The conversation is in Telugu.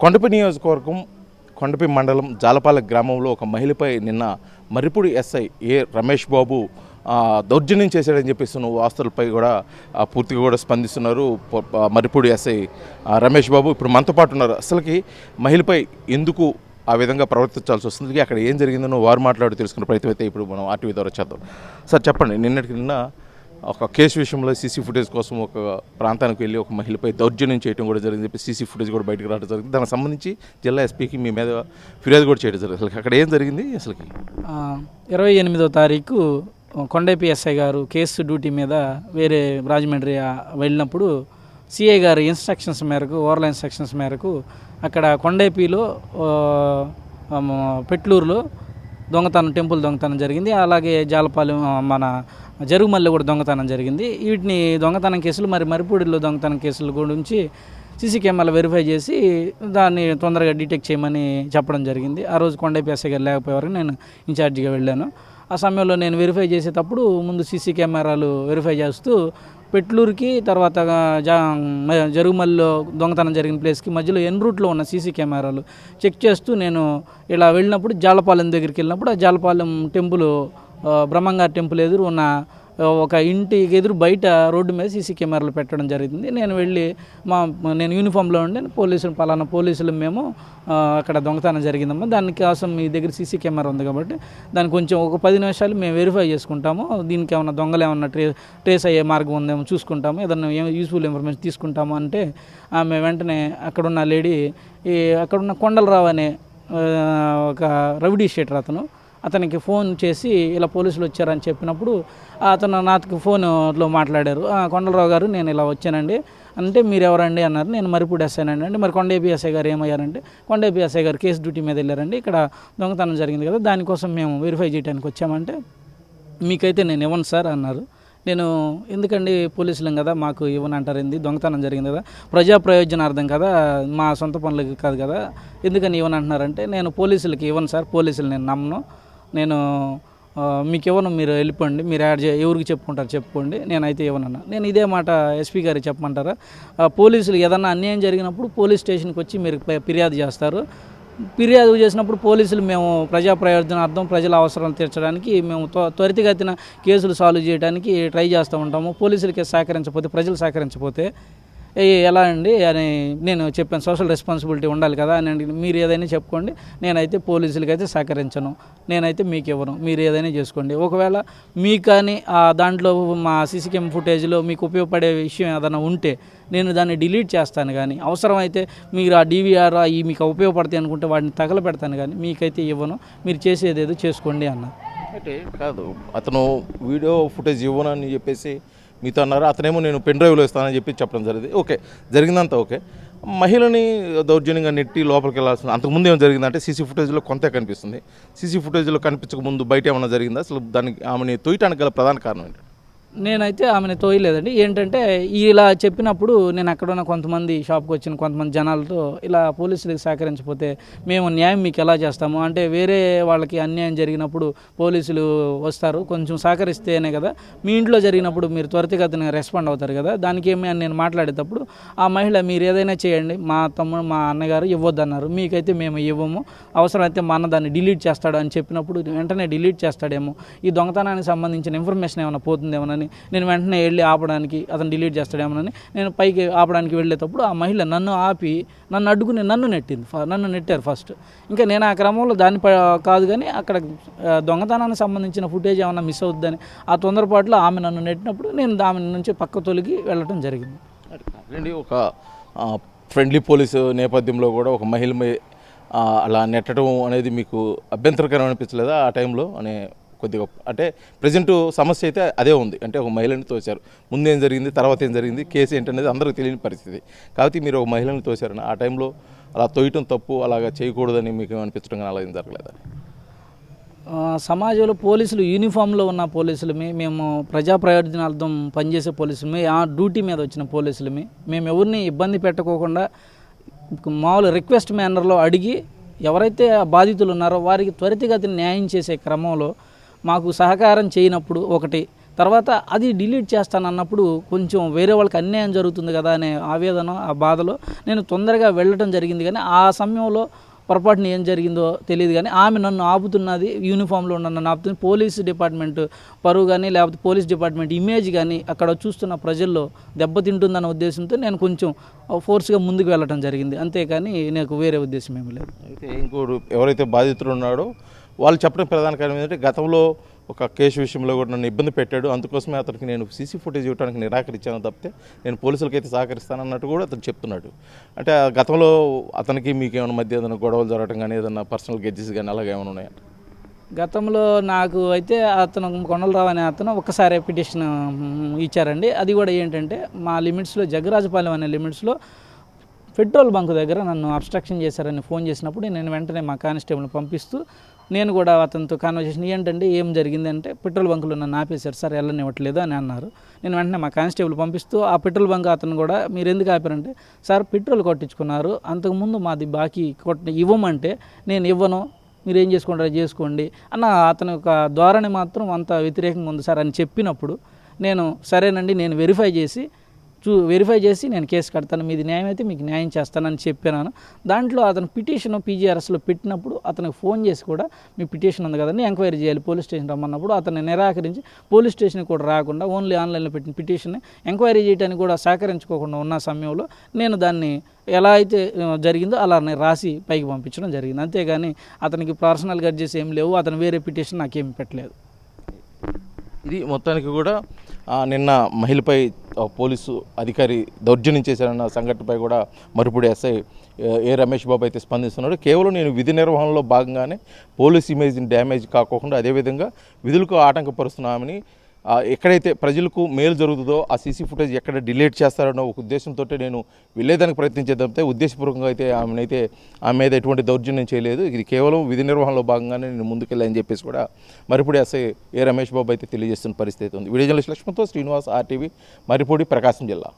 కొండపి నియోజకవర్గం కొండపి మండలం జాలపాలెం గ్రామంలో ఒక మహిళపై నిన్న మర్రిపూడి ఎస్ఐ రమేష్ బాబు దౌర్జన్యం చేశాడని చెప్పేస్తున్న వాస్తులపై కూడా పూర్తిగా కూడా స్పందిస్తున్నారు మర్రిపూడి ఎస్ఐ రమేష్ బాబు. ఇప్పుడు మనతో పాటు ఉన్నారు. అసలుకి మహిళపై ఎందుకు ఆ విధంగా ప్రవర్తించాల్సి వస్తుంది, అక్కడ ఏం జరిగిందో వారు మాట్లాడి తెలుసుకున్న ప్రయత్నం అయితే ఇప్పుడు మనం ఆర్టీవీ ద్వారా చేద్దాం. సార్ చెప్పండి, నిన్న ఒక కేసు విషయంలో సీసీ ఫుటేజ్ కోసం ఒక ప్రాంతానికి వెళ్ళి ఒక మహిళపై దౌర్జన్యం చేయడం కూడా జరిగింది చెప్పి సీసీ ఫుటేజ్ కూడా బయటకు రావడం జరిగింది. దానికి సంబంధించి జిల్లా ఎస్పీకి మీ మీద ఫిర్యాదు కూడా చేయడం జరిగింది. అసలు అక్కడ ఏం జరిగింది? అసలుకి 28వ తారీఖు కొండపి ఎస్ఐ గారు కేసు డ్యూటీ మీద వేరే రాజమండ్రి వెళ్ళినప్పుడు సిఐ గారి ఇన్స్ట్రక్షన్స్ మేరకు, ఓవర్ల ఇన్స్ట్రక్షన్స్ మేరకు అక్కడ కొండేపిలో పెట్లూరులో టెంపుల్ దొంగతనం జరిగింది. అలాగే జాలపాలెం మన జరుగుమల్లి కూడా దొంగతనం జరిగింది. వీటిని దొంగతనం కేసులు మర్రిపూడిలో దొంగతనం కేసుల గురించి సీసీ కెమెరాలు వెరిఫై చేసి దాన్ని తొందరగా డిటెక్ట్ చేయమని చెప్పడం జరిగింది. ఆ రోజు కొండపి ఎస్ఐ గారు లేకపోయేవారు నేను ఇన్ఛార్జిగా వెళ్ళాను. ఆ సమయంలో నేను వెరిఫై చేసేటప్పుడు ముందు సీసీ కెమెరాలు వెరిఫై చేస్తూ పెట్లూరుకి తర్వాత జరుగుమల్లిలో దొంగతనం జరిగిన ప్లేస్కి మధ్యలో ఎన్ రూట్లో ఉన్న సీసీ కెమెరాలు చెక్ చేస్తూ నేను ఇలా వెళ్ళినప్పుడు జాలపాలెం దగ్గరికి వెళ్ళినప్పుడు ఆ జాలపాలెం టెంపుల్ బ్రహ్మంగారి టెంపుల్ ఎదురు ఉన్న ఒక ఇంటికి ఎదురు బయట రోడ్డు మీద సీసీ కెమెరాలు పెట్టడం జరిగింది. నేను వెళ్ళి నేను యూనిఫామ్లో ఉండి పలానా పోలీసులు మేము అక్కడ దొంగతనం జరిగిందమ్మా, దానికోసం మీ దగ్గర సీసీ కెమెరా ఉంది కాబట్టి దాన్ని కొంచెం ఒక 10 నిమిషాలు మేము వెరిఫై చేసుకుంటాము, దీనికి ఏమన్నా దొంగలు ఏమన్నా ట్రేస్ అయ్యే మార్గం ఉందేమో చూసుకుంటాము, ఏదన్నా యూస్ఫుల్ ఇన్ఫర్మేషన్ తీసుకుంటాము అంటే ఆమె వెంటనే అక్కడున్న లేడీ అక్కడున్న కొండలరావు అనే ఒక రౌడీ షీటర్ అతనికి ఫోన్ చేసి ఇలా పోలీసులు వచ్చారని చెప్పినప్పుడు అతను నాకు ఫోన్లో మాట్లాడారు. కొండలరావు గారు నేను ఇలా వచ్చానండి అంటే మీరు ఎవరండి అన్నారు. నేను మర్రిపూడి ఎస్ఐనండి అంటే మరి కొండపి ఎస్ఐ గారు ఏమయ్యారంటే కొండపి ఎస్ఐ గారు కేసు డ్యూటీ మీద వెళ్ళారండి, ఇక్కడ దొంగతనం జరిగింది కదా దానికోసం మేము వెరిఫై చేయడానికి వచ్చామంటే మీకైతే నేను ఇవ్వను సార్ అన్నారు. నేను ఎందుకండి పోలీసులం కదా మాకు ఇవ్వని అంటారేంది, దొంగతనం జరిగింది కదా ప్రజా ప్రయోజనార్థం కదా మా సొంత పనులకి కాదు కదా ఎందుకని ఇవ్వని అంటున్నారంటే నేను పోలీసులకి ఇవ్వను సార్, పోలీసులు నేను నమ్మను, నేను మీకు ఇవ్వను, మీరు వెళ్ళిపోండి, మీరు ఎవరికి చెప్పుకుంటారు చెప్పుకోండి, నేనైతే ఇవ్వనన్నా. నేను ఇదే మాట ఎస్పీ గారికి చెప్పమంటారా, పోలీసులు ఏదన్నా అన్యాయం జరిగినప్పుడు పోలీస్ స్టేషన్కి వచ్చి మీరు ఫిర్యాదు చేస్తారు, ఫిర్యాదు చేసినప్పుడు పోలీసులు మేము ప్రజా ప్రయోజనార్థం ప్రజల అవసరాలు తీర్చడానికి మేము త్వరితగతిన కేసులు సాల్వ్ చేయడానికి ట్రై చేస్తూ ఉంటాము, పోలీసులకి సహకరించకపోతే ప్రజలు సహకరించకపోతే ఎలా అండి అని నేను చెప్పాను. సోషల్ రెస్పాన్సిబిలిటీ ఉండాలి కదా అని మీరు ఏదైనా చెప్పుకోండి, నేనైతే పోలీసులకి అయితే సహకరించను, నేనైతే మీకు ఇవ్వను, మీరు ఏదైనా చేసుకోండి, ఒకవేళ మీకు కానీ దాంట్లో మా సీసీ కెమెరా ఫుటేజ్లో మీకు ఉపయోగపడే విషయం ఏదైనా ఉంటే నేను దాన్ని డిలీట్ చేస్తాను, కానీ అవసరమైతే మీరు ఆ డివిఆర్ అవి మీకు ఉపయోగపడతాయి అనుకుంటే వాటిని తగలపెడతాను, కానీ మీకైతే ఇవ్వను, మీరు చేసేది ఏదో చేసుకోండి అన్న. అంటే కాదు, అతను వీడియో ఫుటేజ్ ఇవ్వను అని చెప్పేసి మీతో అన్నారు, అతనేమో నేను పెన్ డ్రైవ్లో ఇస్తానని చెప్పి చెప్పడం జరిగింది. ఓకే, జరిగిందంతా ఓకే. మహిళని దౌర్జన్యంగా నెట్టి లోపలికి వెళ్ళాల్సిన అంతకుముందు ఏమో జరిగిందంటే సీసీ ఫుటేజ్లో కొంత కనిపిస్తుంది, సీసీ ఫుటేజ్లో కనిపించక ముందు బయట ఏమైనా జరిగిందా, అసలు దానికి ఆమెని తొయ్యటానికి గల ప్రధాన కారణం ఏంటి? నేనైతే ఆమెను తోయలేదండి. ఏంటంటే ఇలా చెప్పినప్పుడు నేను అక్కడున్న కొంతమంది షాప్కి వచ్చిన కొంతమంది జనాలతో ఇలా పోలీసులకు సహకరించకపోతే మేము న్యాయం మీకు ఎలా చేస్తాము అంటే వేరే వాళ్ళకి అన్యాయం జరిగినప్పుడు పోలీసులు వస్తారు, కొంచెం సహకరిస్తేనే కదా మీ ఇంట్లో జరిగినప్పుడు మీరు త్వరితగతిన రెస్పాండ్ అవుతారు కదా, దానికి ఏమి అని నేను మాట్లాడేటప్పుడు ఆ మహిళ మీరు ఏదైనా చేయండి, మా అన్నగారు ఇవ్వద్దన్నారు, మీకైతే మేము ఇవ్వము, అవసరమైతే మా అన్న దాన్ని డిలీట్ చేస్తాడు అని చెప్పినప్పుడు వెంటనే డిలీట్ చేస్తాడేమో, ఈ దొంగతనానికి సంబంధించిన ఇన్ఫర్మేషన్ ఏమైనా పోతుందేమోనని నేను వెంటనే వెళ్ళి ఆపడానికి అతను డిలీట్ చేస్తాడేమోనని నేను పైకి ఆపడానికి వెళ్ళేటప్పుడు ఆ మహిళ నన్ను ఆపి నన్ను అడ్డుకుని నన్ను నెట్టారు ఫస్ట్. ఇంకా నేను ఆ క్రమంలో దాన్ని కాదు కానీ అక్కడ దొంగతనానికి సంబంధించిన ఫుటేజ్ ఏమైనా మిస్ అవుతుందని ఆ తొందరపాటులో ఆమె నన్ను నెట్టినప్పుడు నేను ఆమె నుంచి పక్క తొలగి వెళ్ళటం జరిగింది. ఒక ఫ్రెండ్లీ పోలీసు నేపథ్యంలో కూడా ఒక మహిళ అలా నెట్టడం అనేది మీకు అభ్యంతరకరం అనిపించలేదా ఆ టైంలో? అనే కొద్దిగా అంటే ప్రజెంట్ సమస్య అయితే అదే ఉంది, అంటే ఒక మహిళని తోశారు, ముందేం జరిగింది తర్వాత ఏం జరిగింది కేసు ఏంటనేది అందరికీ తెలియని పరిస్థితి, కాబట్టి మీరు ఒక మహిళని తోశారని ఆ టైంలో అలా తోయటం తప్పు, అలాగా చేయకూడదని మీకు అనిపించడం కానీ అలా ఏం జరగలేదని? సమాజంలో పోలీసులు యూనిఫామ్లో ఉన్న పోలీసులమే, మేము ప్రజా ప్రయోజనార్థం పనిచేసే పోలీసులమే, ఆ డ్యూటీ మీద వచ్చిన పోలీసులమే, మేము ఎవరిని ఇబ్బంది పెట్టకోకుండా మామూలు రిక్వెస్ట్ మేనర్లో అడిగి ఎవరైతే బాధితులు ఉన్నారో వారికి త్వరితగతిన న్యాయం చేసే క్రమంలో మాకు సహకారం చేయనప్పుడు ఒకటి తర్వాత అది డిలీట్ చేస్తానన్నప్పుడు కొంచెం వేరే వాళ్ళకి అన్యాయం జరుగుతుంది కదా అనే ఆవేదన, ఆ బాధలో నేను తొందరగా వెళ్ళటం జరిగింది. కానీ ఆ సమయంలో పొరపాటున ఏం జరిగిందో తెలియదు. కానీ ఆమె నన్ను ఆపుతున్నది, యూనిఫామ్లో ఉన్న నన్ను ఆపుతుంది. పోలీస్ డిపార్ట్మెంట్ పరువు కానీ లేకపోతే పోలీస్ డిపార్ట్మెంట్ ఇమేజ్ కానీ అక్కడ చూస్తున్న ప్రజల్లో దెబ్బతింటుందన్న ఉద్దేశంతో నేను కొంచెం ఫోర్స్గా ముందుకు వెళ్ళటం జరిగింది. అంతేకాని నాకు వేరే ఉద్దేశం ఏమీ లేదు. అయితే ఇంకోడు ఎవరైతే బాధితులు ఉన్నాడో వాళ్ళు చెప్పడం ప్రధాన కారణం ఏంటంటే గతంలో ఒక కేసు విషయంలో కూడా నన్ను ఇబ్బంది పెట్టాడు, అందుకోసమే అతనికి నేను సీసీ ఫుటేజ్ ఇవ్వడానికి నిరాకరించాను తప్పితే నేను పోలీసులకైతే సహకరిస్తాను అన్నట్టు కూడా అతను చెప్తున్నాడు. అంటే ఆ గతంలో అతనికి మీకు ఏమైనా మధ్య ఏదైనా గొడవలు జరగడం కానీ ఏదైనా పర్సనల్ గెడ్జెస్ కానీ అలాగే ఏమైనా ఉన్నాయంట? గతంలో నాకు అయితే అతను కొండలరావు అనే అతను ఒక్కసారి పిటిషన్ ఇచ్చారండి. అది కూడా ఏంటంటే మా లిమిట్స్లో జగ్గరాజపాలెం అనే లిమిట్స్లో పెట్రోల్ బంక్ దగ్గర నన్ను అబ్స్ట్రక్షన్ చేశారని ఫోన్ చేసినప్పుడు నేను వెంటనే మా కానిస్టేబుల్ని పంపిస్తూ నేను కూడా అతనితో కాన్వర్సేషన్ ఏంటంటే ఏం జరిగిందంటే పెట్రోల్ బంకులో నన్ను ఆపేశారు సార్, వెళ్ళనివ్వట్లేదు అని అన్నారు. నేను వెంటనే మా కానిస్టేబుల్ పంపిస్తూ ఆ పెట్రోల్ బంక్ అతను కూడా మీరు ఎందుకు ఆపారంటే సార్ పెట్రోల్ కొట్టించుకున్నారు, అంతకుముందు మాది బాకీ ఇవ్వమంటే నేను ఇవ్వను, మీరు ఏం చేసుకుంటారో చేసుకోండి అన్న అతని యొక్క ధోరణి మాత్రం అంత వ్యతిరేకంగా ఉంది సార్ అని చెప్పినప్పుడు నేను సరేనండి నేను వెరిఫై చేసి నేను కేసు కడతాను, మీది న్యాయం అయితే మీకు న్యాయం చేస్తానని చెప్పాను. దాంట్లో అతను పిటిషన్ పీజీఆర్ఎస్లో పెట్టినప్పుడు అతనికి ఫోన్ చేసి కూడా మీ పిటిషన్ ఉంది కదండి ఎంక్వైరీ చేయాలి పోలీస్ స్టేషన్ రమ్మన్నప్పుడు అతన్ని నిరాకరించి పోలీస్ స్టేషన్కి కూడా రాకుండా ఓన్లీ ఆన్లైన్లో పెట్టిన పిటిషన్ని ఎంక్వైరీ చేయడానికి కూడా సహకరించుకోకుండా ఉన్న సమయంలో నేను దాన్ని ఎలా అయితే జరిగిందో అలా రాసి పైకి పంపించడం జరిగింది. అంతేగాని అతనికి పర్సనల్ గడ్జెస్ ఏం లేవు, అతను వేరే పిటిషన్ నాకేమి పెట్టలేదు. ఇది మొత్తానికి కూడా నిన్న మహిళపై పోలీసు అధికారి దౌర్జన్యం చేశారన్న సంఘటనపై కూడా మరుపుడి ఎస్ఐ ఏ రమేష్ బాబు అయితే స్పందిస్తున్నాడు. కేవలం నేను విధి నిర్వహణలో భాగంగానే పోలీస్ ఇమేజ్ని డ్యామేజ్ కాకోకుండా అదేవిధంగా విధులకు ఆటంకపరుస్తున్నామని, ఎక్కడైతే ప్రజలకు మేలు జరుగుతుందో ఆ సీసీ ఫుటేజ్ ఎక్కడ డిలీట్ చేస్తారనో ఒక ఉద్దేశంతో నేను వెళ్ళేదానికి ప్రయత్నించేదంతే ఉద్దేశపూర్వకంగా అయితే ఆమె మీద ఎటువంటి దౌర్జన్యం చేయలేదు. ఇది కేవలం విధి నిర్వహణలో భాగంగానే నేను ముందుకెళ్ళాలని చెప్పేసి కూడా మరిపూడి ఎస్ఐ ఏ రమేష్ బాబు అయితే తెలియజేస్తున్న పరిస్థితి ఉంది. వీడియో జర్నలిస్ట్ లక్ష్మణ్తో శ్రీనివాస్, RTV, మరిపూడి, ప్రకాశం జిల్లా.